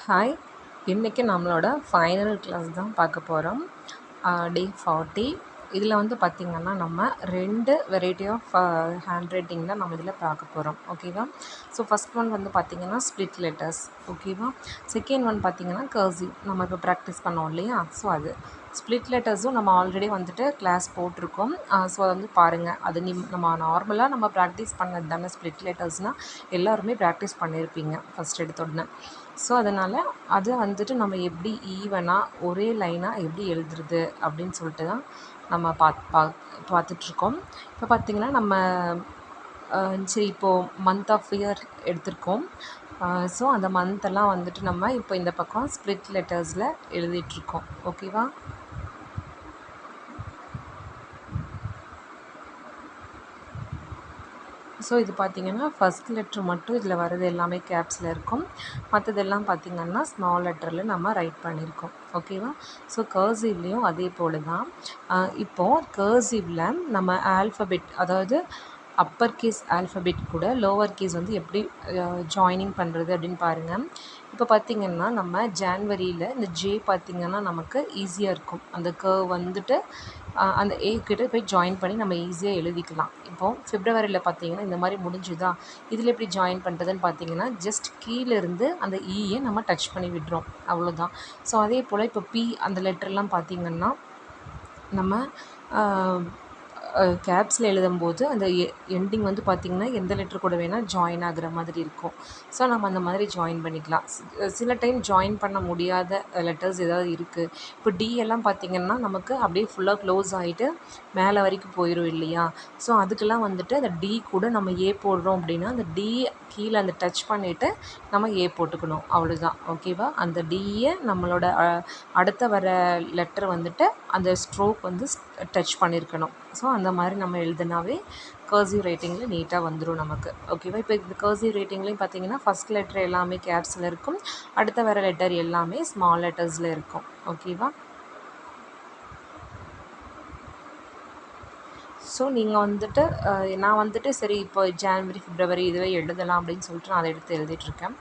Hi, இன்றைக்கி நம்மளோட final class தான் பார்க்க போகிறோம். டே 40. இதில் வந்து பார்த்திங்கன்னா நம்ம 2 வெரைட்டி ஆஃப் ஹேண்ட் ரைட்டிங் தான் நம்ம இதில் பார்க்க போகிறோம். ஓகேவா? ஸோ ஃபஸ்ட் ஒன் வந்து பார்த்திங்கன்னா ஸ்ப்ளிட் லெட்டர்ஸ். ஓகேவா? செகண்ட் ஒன் பார்த்திங்கன்னா கர்சிவ். நம்ம இப்போ ப்ராக்டிஸ் பண்ணோம் இல்லையா? ஸோ அது ஸ்ப்ளிட் லெட்டர்ஸும் நம்ம ஆல்ரெடி வந்துட்டு கிளாஸ் போட்டிருக்கோம். ஸோ அதை வந்து பாருங்கள். அது நம்ம நார்மலாக நம்ம ப்ராக்டிஸ் பண்ணது தானே. ஸ்ப்ளிட் லெட்டர்ஸ்னால் எல்லாருமே ப்ராக்டிஸ் பண்ணியிருப்பீங்க ஃபஸ்ட் எடுத்த உடனே. ஸோ அதனால் அதை வந்துட்டு நம்ம எப்படி ஈவனாக ஒரே லைனாக எப்படி எழுதுறது அப்படின்னு சொல்லிட்டு தான் நம்ம பார்த்துட்ருக்கோம். இப்போ பார்த்திங்கன்னா நம்ம சரி இப்போது மந்த் ஆஃப் இயர் எடுத்திருக்கோம். ஸோ அந்த மந்த்தெல்லாம் வந்துட்டு நம்ம இப்போ இந்த பக்கம் ஸ்ப்ளிட் லெட்டர்ஸில் எழுதிட்டுருக்கோம். ஓகேவா? ஸோ இது பார்த்திங்கன்னா ஃபஸ்ட் லெட்ரு மட்டும் இதில் வர்றது எல்லாமே கேப்ஸில் இருக்கும். மற்றதெல்லாம் பார்த்திங்கன்னா ஸ்மால் லெட்டரில் நம்ம ரைட் பண்ணியிருக்கோம். ஓகேவா? ஸோ கர்சிவ்லேயும் அதே போல் தான். இப்போது கர்சிவில் நம்ம ஆல்ஃபபெட், அதாவது அப்பர் கேஸ் ஆல்ஃபபெட் கூட லோவர் கேஸ் வந்து எப்படி ஜாயினிங் பண்ணுறது அப்படின்னு பாருங்கள். இப்போ பார்த்திங்கன்னா நம்ம ஜான்வரியில் இந்த ஜே பார்த்திங்கன்னா நமக்கு ஈஸியாக இருக்கும். அந்த கர்வ் வந்துட்டு அந்த ஏ கிட்ட போய் ஜாயின் பண்ணி நம்ம ஈஸியாக எழுதிக்கலாம். இப்போது பிப்ரவரியில் பார்த்திங்கன்னா இந்த மாதிரி முடிஞ்சுதா, இதில் எப்படி ஜாயின் பண்ணுறதுன்னு பார்த்திங்கன்னா ஜஸ்ட் கீழேருந்து அந்த ஈயை நம்ம டச் பண்ணி விடுறோம், அவ்வளோதான். ஸோ அதே போல் இப்போ பி அந்த லெட்டர்லாம் பார்த்திங்கன்னா நம்ம கேப்ஸில் எழுதும்போது அந்த எண்டிங் வந்து பார்த்திங்கன்னா எந்த லெட்டர் கூட வேணால் ஜாயின் ஆகிற மாதிரி இருக்கும். ஸோ நம்ம அந்த மாதிரி ஜாயின் பண்ணிக்கலாம். சில டைம் ஜாயின் பண்ண முடியாத லெட்டர்ஸ் ஏதாவது இருக்குது. இப்போ டி எல்லாம் பார்த்திங்கன்னா நமக்கு அப்படியே ஃபுல்லாக க்ளோஸ் ஆகிட்டு மேலே வரைக்கும் போயிடும் இல்லையா? ஸோ அதுக்கெல்லாம் வந்துட்டு அந்த டி கூட நம்ம ஏ போடுறோம் அப்படின்னா அந்த டி கீழே அந்த டச் பண்ணிவிட்டு நம்ம ஏ போட்டுக்கணும், அவ்வளோதான். ஓகேவா? அந்த டியை நம்மளோட அடுத்த வர லெட்டர் வந்துட்டு அந்த ஸ்ட்ரோக் வந்து டச் பண்ணியிருக்கணும். ஸோ அந்த மாதிரி நம்ம எழுதுனாவே கர்சிவ் ரைட்டிங்கில் நீட்டாக வந்துடும் நமக்கு. ஓகேவா? இப்போ இந்த கர்சிவ் ரைட்டிங்லேயும் பார்த்திங்கன்னா ஃபஸ்ட் லெட்டர் எல்லாமே கேப்ஸில் இருக்கும், அடுத்த வர லெட்டர் எல்லாமே ஸ்மால் லெட்டர்ஸில் இருக்கும். ஓகேவா? ஸோ நீங்கள் வந்துட்டு நான் வந்துட்டு சரி இப்போ ஜான்வரி, பிப்ரவரி இதுவே எழுதலாம் அப்படின்னு சொல்லிட்டு நான் அதை எடுத்து எழுதிட்டுருக்கேன்.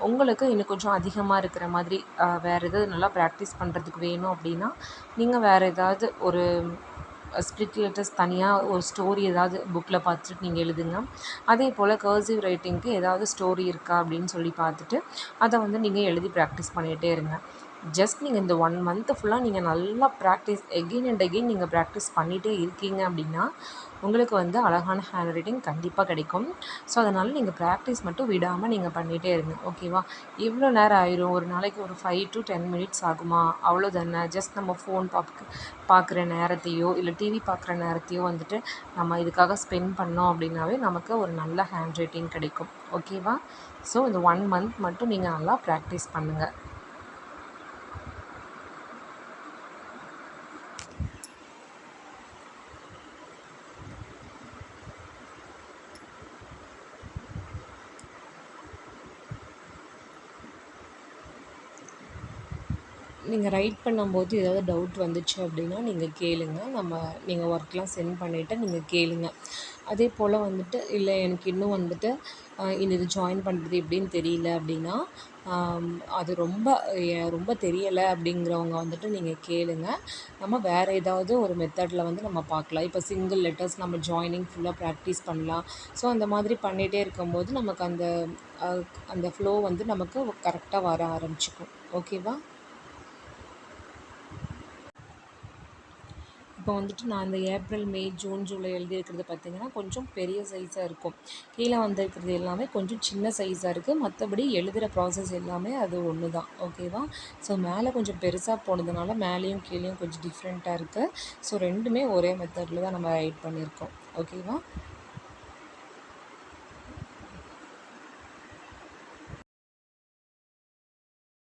உங்களுக்கு இன்னும் கொஞ்சம் அதிகமாக இருக்கிற மாதிரி வேறு எதாவது நல்லா ப்ராக்டிஸ் பண்ணுறதுக்கு வேணும் அப்படின்னா நீங்கள் வேறு ஏதாவது ஒரு ஸ்ப்ளிட் லெட்டர்ஸ் தனியாக ஒரு ஸ்டோரி ஏதாவது புக்கில் பார்த்துட்டு நீங்கள் எழுதுங்க. அதே போல் கர்சிவ் ரைட்டிங்க்கு ஏதாவது ஸ்டோரி இருக்கா அப்படின்னு சொல்லி பார்த்துட்டு அதை வந்து நீங்கள் எழுதி ப்ராக்டிஸ் பண்ணிகிட்டே இருங்க. ஜஸ்ட் நீங்கள் இந்த 1 மந்த்து ஃபுல்லாக நீங்கள் நல்லா ப்ராக்டிஸ் எகெயின் அண்ட் எகெயின் நீங்கள் ப்ராக்டிஸ் பண்ணிகிட்டே இருக்கீங்க அப்படின்னா உங்களுக்கு வந்து அழகான ஹேண்ட் ரைட்டிங் கண்டிப்பாக கிடைக்கும். ஸோ அதனால் நீங்கள் ப்ராக்டிஸ் மட்டும் விடாமல் நீங்கள் பண்ணிகிட்டே இருங்க. ஓகேவா? எவ்வளோ நேரம் ஆயிரும்? ஒரு நாளைக்கு ஒரு 5 to 10 மினிட்ஸ் ஆகுமா? அவ்வளோதானே. ஜஸ்ட் நம்ம ஃபோன் பார்க்குற நேரத்தையோ இல்லை டிவி பார்க்குற நேரத்தையோ வந்துட்டு நம்ம இதுக்காக ஸ்பெண்ட் பண்ணோம் அப்படின்னாவே நமக்கு ஒரு நல்ல ஹேண்ட் ரைட்டிங் கிடைக்கும். ஓகேவா? ஸோ இந்த 1 மந்த் மட்டும் நீங்கள் நல்லா ப்ராக்டிஸ் பண்ணுங்கள். நீங்கள் ரைட் பண்ணும்போது ஏதாவது டவுட் வந்துச்சு அப்படின்னா நீங்கள் கேளுங்க. நீங்கள் ஒர்க்லாம் சென்ட் பண்ணிவிட்டு நீங்கள் கேளுங்க. அதே போல் வந்துட்டு இல்லை எனக்கு இன்னும் வந்துட்டு இது ஜாயின் பண்ணுறது எப்படின்னு தெரியல அப்படின்னா அது ரொம்ப தெரியலை அப்படிங்கிறவங்க வந்துட்டு நீங்கள் கேளுங்க. நம்ம வேறு ஏதாவது ஒரு மெத்தடில் வந்து நம்ம பார்க்கலாம். இப்போ சிங்கிள் லெட்டர்ஸ் நம்ம ஜாயினிங் ஃபுல்லாக ப்ராக்டிஸ் பண்ணலாம். ஸோ அந்த மாதிரி பண்ணிகிட்டே இருக்கும்போது நமக்கு அந்த ஃப்ளோ வந்து நமக்கு கரெக்டாக வர ஆரம்பிச்சுக்கும். ஓகேவா? இப்போ வந்துட்டு நான் இந்த ஏப்ரல், மே, ஜூன், ஜூலை எழுதியிருக்கிறது பார்த்திங்கன்னா கொஞ்சம் பெரிய சைஸாக இருக்கும். கீழே வந்திருக்கிறது எல்லாமே கொஞ்சம் சின்ன சைஸாக இருக்குது. மற்றபடி எழுதுகிற ப்ராசஸ் எல்லாமே அது ஒன்று தான். ஓகேவா? ஸோ மேலே கொஞ்சம் பெருசாக போனதுனால மேலேயும் கீழேயும் கொஞ்சம் டிஃப்ரெண்ட்டாக இருக்குது. ஸோ 2மே ஒரே மெத்தடில் தான் நம்ம ரைட் பண்ணியிருக்கோம். ஓகேவா?